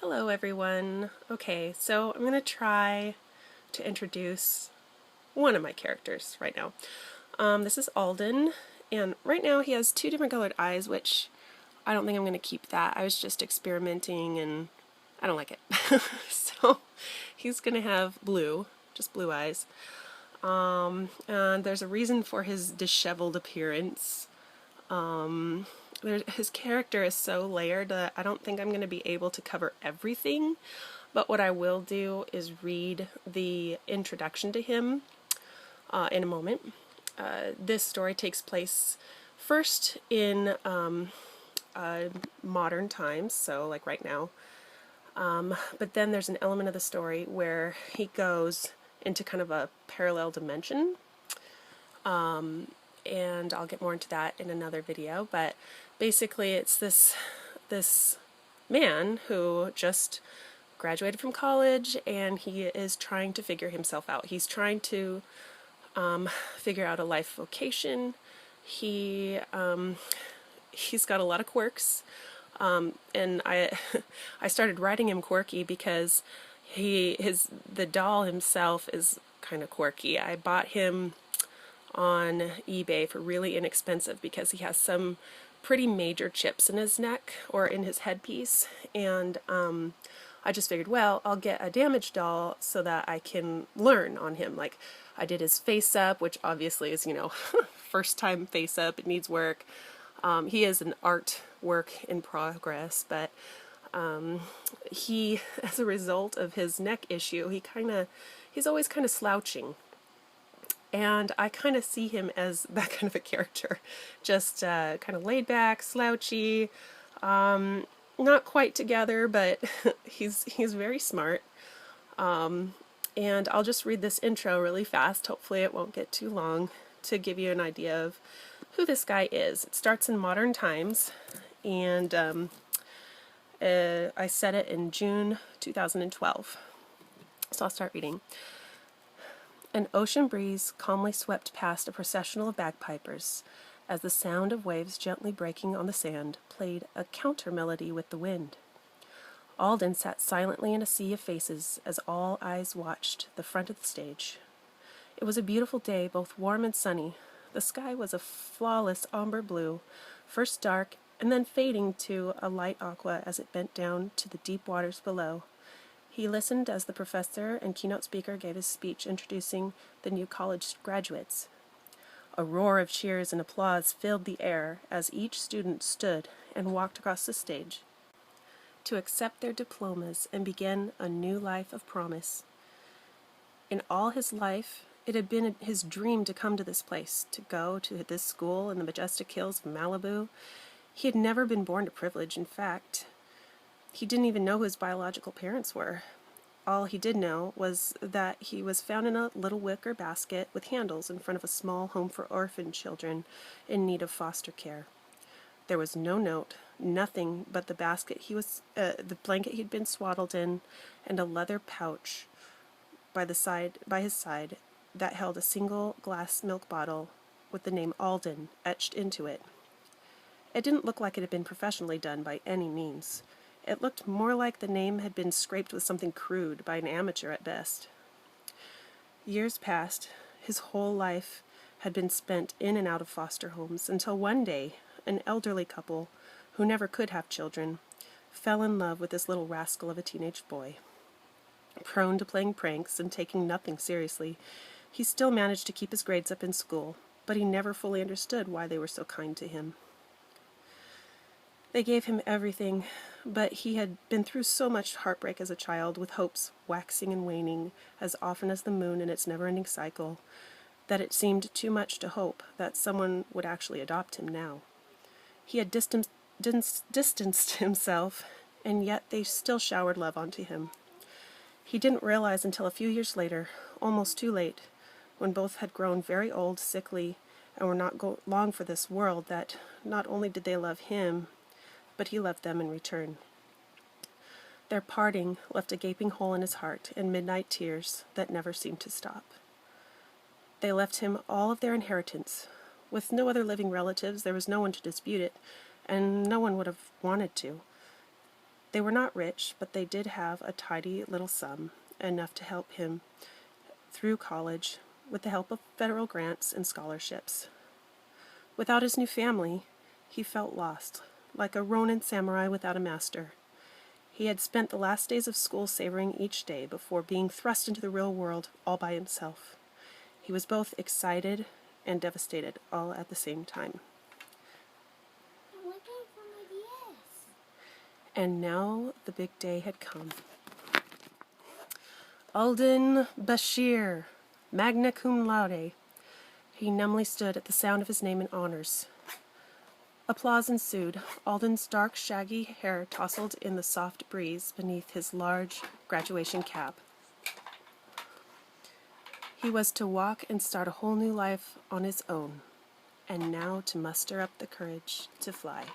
Hello everyone. Okay, so I'm going to try to introduce one of my characters right now. This is Aalden, and right now he has two different colored eyes, which I don't think I'm going to keep that. I was just experimenting and I don't like it. So he's going to have blue, just blue eyes. And there's a reason for his disheveled appearance. His character is so layered that I don't think I'm going to be able to cover everything, but what I will do is read the introduction to him in a moment. This story takes place first in modern times, so like right now, but then there's an element of the story where he goes into kind of a parallel dimension. And I'll get more into that in another video, but basically it's this man who just graduated from college and he is trying to figure himself out. He's trying to figure out a life vocation. He's got a lot of quirks, and I I started writing him quirky because the doll himself is kind of quirky. I bought him on eBay for really inexpensive because he has some pretty major chips in his neck or in his headpiece, and I just figured, well, I'll get a damaged doll so that I can learn on him. Like, I did his face up, which obviously is, first time face up, it needs work. He is an art work in progress, but he, as a result of his neck issue, he's always kind of slouching. And I kind of see him as that kind of a character, just kind of laid back, slouchy, not quite together, but he's very smart. And I'll just read this intro really fast. Hopefully it won't get too long to give you an idea of who this guy is. It starts in modern times, and I set it in June 2012. So I'll start reading. An ocean breeze calmly swept past a processional of bagpipers as the sound of waves gently breaking on the sand played a counter-melody with the wind. Aalden sat silently in a sea of faces as all eyes watched the front of the stage. It was a beautiful day, both warm and sunny. The sky was a flawless ombre blue, first dark and then fading to a light aqua as it bent down to the deep waters below. He listened as the professor and keynote speaker gave his speech introducing the new college graduates. A roar of cheers and applause filled the air as each student stood and walked across the stage to accept their diplomas and begin a new life of promise. In all his life, it had been his dream to come to this place, to go to this school in the majestic hills of Malibu. He had never been born to privilege. In fact, he didn't even know who his biological parents were. All he did know was that he was found in a little wicker basket with handles in front of a small home for orphan children in need of foster care. There was no note, nothing but the basket the blanket he'd been swaddled in, and a leather pouch by his side that held a single glass milk bottle with the name Aalden etched into it. It didn't look like it had been professionally done by any means. It looked more like the name had been scraped with something crude by an amateur at best. Years passed. His whole life had been spent in and out of foster homes until one day an elderly couple, who never could have children, fell in love with this little rascal of a teenage boy. Prone to playing pranks and taking nothing seriously, he still managed to keep his grades up in school, but he never fully understood why they were so kind to him. They gave him everything, but he had been through so much heartbreak as a child, with hopes waxing and waning as often as the moon in its never-ending cycle, that it seemed too much to hope that someone would actually adopt him now. He had distanced himself, and yet they still showered love onto him. He didn't realize until a few years later, almost too late, when both had grown very old, sickly, and were not long for this world, that not only did they love him, but he loved them in return. Their parting left a gaping hole in his heart and midnight tears that never seemed to stop. They left him all of their inheritance. With no other living relatives, there was no one to dispute it, and no one would have wanted to. They were not rich, but they did have a tidy little sum, enough to help him through college with the help of federal grants and scholarships. Without his new family, he felt lost, like a Ronin samurai without a master. He had spent the last days of school savoring each day before being thrust into the real world all by himself. He was both excited and devastated all at the same time. I'm looking for my DS. And now the big day had come. Aalden Bashir, magna cum laude. He numbly stood at the sound of his name and honors. Applause ensued. Alden's dark, shaggy hair tousled in the soft breeze beneath his large graduation cap. He was to walk and start a whole new life on his own, and now to muster up the courage to fly.